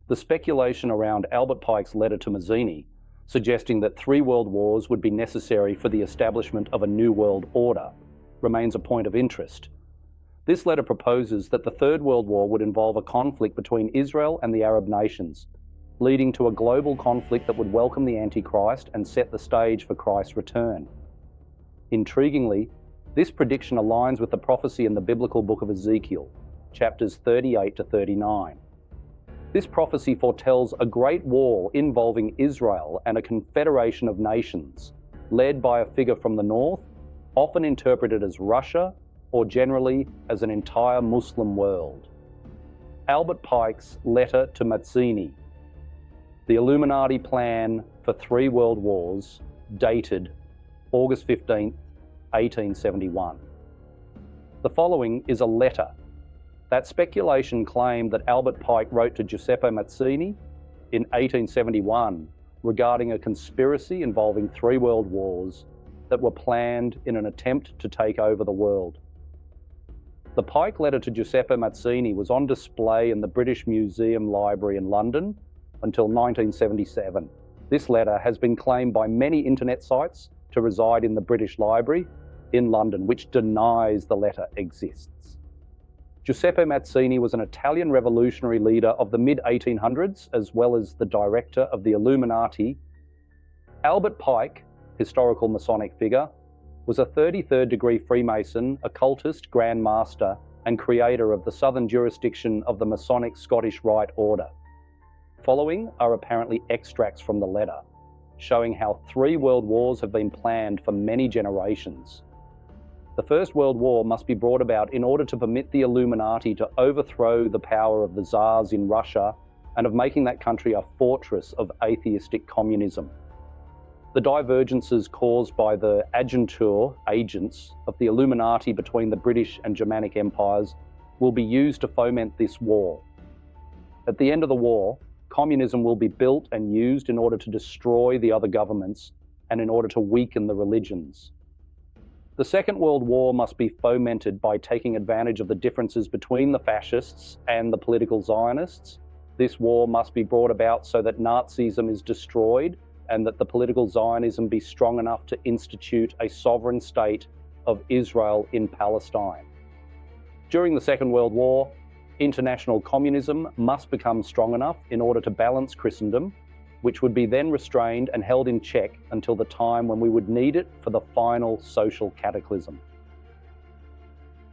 The speculation around Albert Pike's letter to Mazzini, suggesting that 3 world wars would be necessary for the establishment of a new world order, remains a point of interest. This letter proposes that the Third World War would involve a conflict between Israel and the Arab nations, leading to a global conflict that would welcome the Antichrist and set the stage for Christ's return. Intriguingly, this prediction aligns with the prophecy in the biblical book of Ezekiel, chapters 38 to 39. This prophecy foretells a great war involving Israel and a confederation of nations, led by a figure from the north, often interpreted as Russia, or generally as an entire Muslim world. Albert Pike's letter to Mazzini, the Illuminati plan for 3 world wars, dated August 15, 1871. The following is a letter. That speculation claimed that Albert Pike wrote to Giuseppe Mazzini in 1871 regarding a conspiracy involving 3 world wars that were planned in an attempt to take over the world. The Pike letter to Giuseppe Mazzini was on display in the British Museum Library in London until 1977. This letter has been claimed by many internet sites to reside in the British Library in London, which denies the letter exists. Giuseppe Mazzini was an Italian revolutionary leader of the mid-1800s, as well as the director of the Illuminati. Albert Pike, historical Masonic figure, was a 33rd degree Freemason, occultist, Grand Master, and creator of the southern jurisdiction of the Masonic Scottish Rite Order. Following are apparently extracts from the letter, showing how 3 world wars have been planned for many generations. The First World War must be brought about in order to permit the Illuminati to overthrow the power of the Tsars in Russia and of making that country a fortress of atheistic communism. The divergences caused by the agents of the Illuminati between the British and Germanic empires will be used to foment this war. At the end of the war, communism will be built and used in order to destroy the other governments and in order to weaken the religions. The Second World War must be fomented by taking advantage of the differences between the fascists and the political Zionists. This war must be brought about so that Nazism is destroyed and that the political Zionism be strong enough to institute a sovereign state of Israel in Palestine. During the Second World War, international communism must become strong enough in order to balance Christendom, which would be then restrained and held in check until the time when we would need it for the final social cataclysm.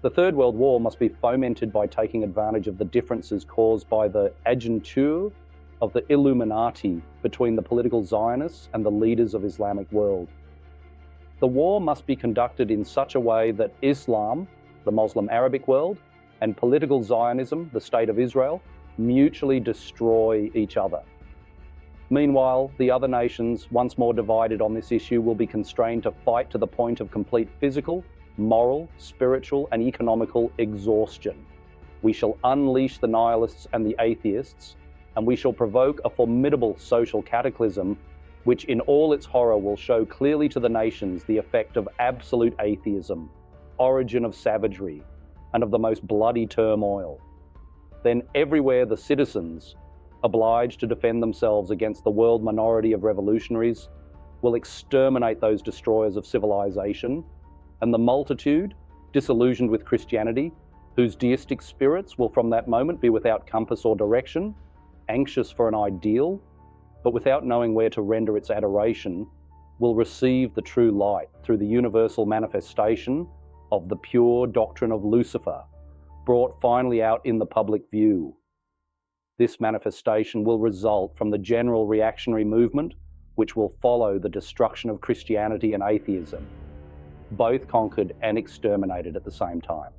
The Third World War must be fomented by taking advantage of the differences caused by the agentur of the Illuminati between the political Zionists and the leaders of Islamic world. The war must be conducted in such a way that Islam, the Muslim Arabic world, and political Zionism, the State of Israel, mutually destroy each other. Meanwhile, the other nations, once more divided on this issue, will be constrained to fight to the point of complete physical, moral, spiritual, and economical exhaustion. We shall unleash the nihilists and the atheists, and we shall provoke a formidable social cataclysm which in all its horror will show clearly to the nations the effect of absolute atheism, origin of savagery, and of the most bloody turmoil. Then everywhere the citizens, obliged to defend themselves against the world minority of revolutionaries, will exterminate those destroyers of civilization, and the multitude, disillusioned with Christianity, whose deistic spirits will from that moment be without compass or direction, anxious for an ideal, but without knowing where to render its adoration, will receive the true light through the universal manifestation of the pure doctrine of Lucifer, brought finally out in the public view. This manifestation will result from the general reactionary movement, which will follow the destruction of Christianity and atheism, both conquered and exterminated at the same time.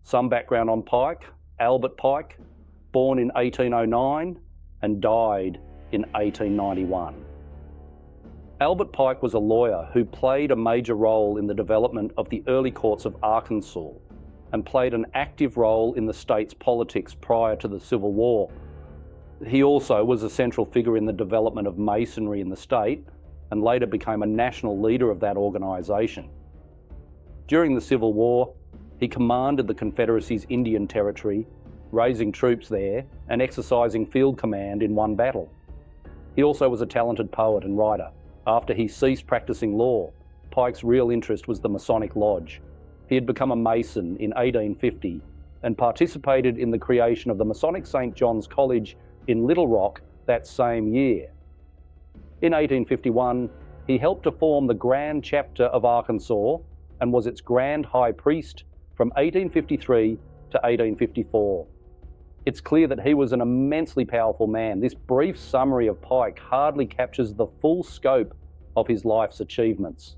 Some background on Pike. Albert Pike, born in 1809 and died in 1891. Albert Pike was a lawyer who played a major role in the development of the early courts of Arkansas and played an active role in the state's politics prior to the Civil War. He also was a central figure in the development of Masonry in the state and later became a national leader of that organisation. During the Civil War, he commanded the Confederacy's Indian Territory raising troops there and exercising field command in one battle. He also was a talented poet and writer. After he ceased practicing law, Pike's real interest was the Masonic Lodge. He had become a Mason in 1850 and participated in the creation of the Masonic St. John's College in Little Rock that same year. In 1851, he helped to form the Grand Chapter of Arkansas and was its Grand High Priest from 1853 to 1854. It's clear that he was an immensely powerful man. This brief summary of Pike hardly captures the full scope of his life's achievements.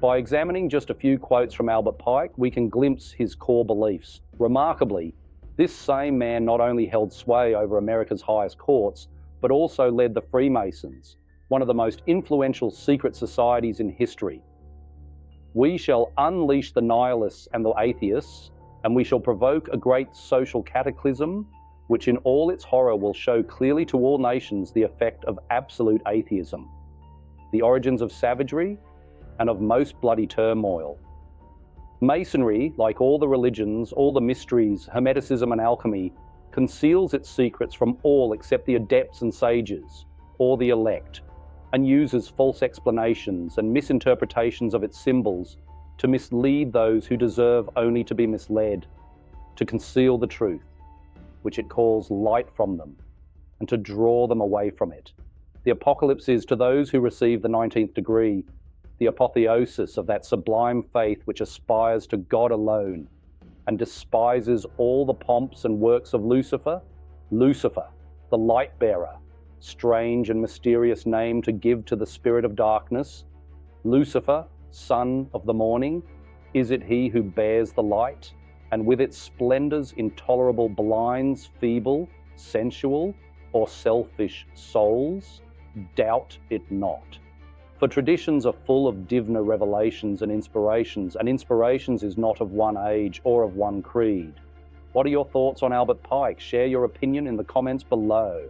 By examining just a few quotes from Albert Pike, we can glimpse his core beliefs. Remarkably, this same man not only held sway over America's highest courts, but also led the Freemasons, one of the most influential secret societies in history. We shall unleash the nihilists and the atheists, and we shall provoke a great social cataclysm, which in all its horror will show clearly to all nations the effect of absolute atheism, the origins of savagery, and of most bloody turmoil. Masonry, like all the religions, all the mysteries, Hermeticism and alchemy, conceals its secrets from all except the adepts and sages, or the elect, and uses false explanations and misinterpretations of its symbols to mislead those who deserve only to be misled, to conceal the truth, which it calls light from them, and to draw them away from it. The apocalypse is, to those who receive the 19th degree, the apotheosis of that sublime faith which aspires to God alone and despises all the pomps and works of Lucifer. Lucifer, the light bearer, strange and mysterious name to give to the spirit of darkness. Lucifer, son of the morning, is it he who bears the light, and with its splendors intolerable blinds feeble, sensual, or selfish souls? Doubt it not. For traditions are full of divina revelations and inspirations is not of one age or of one creed. What are your thoughts on Albert Pike? Share your opinion in the comments below.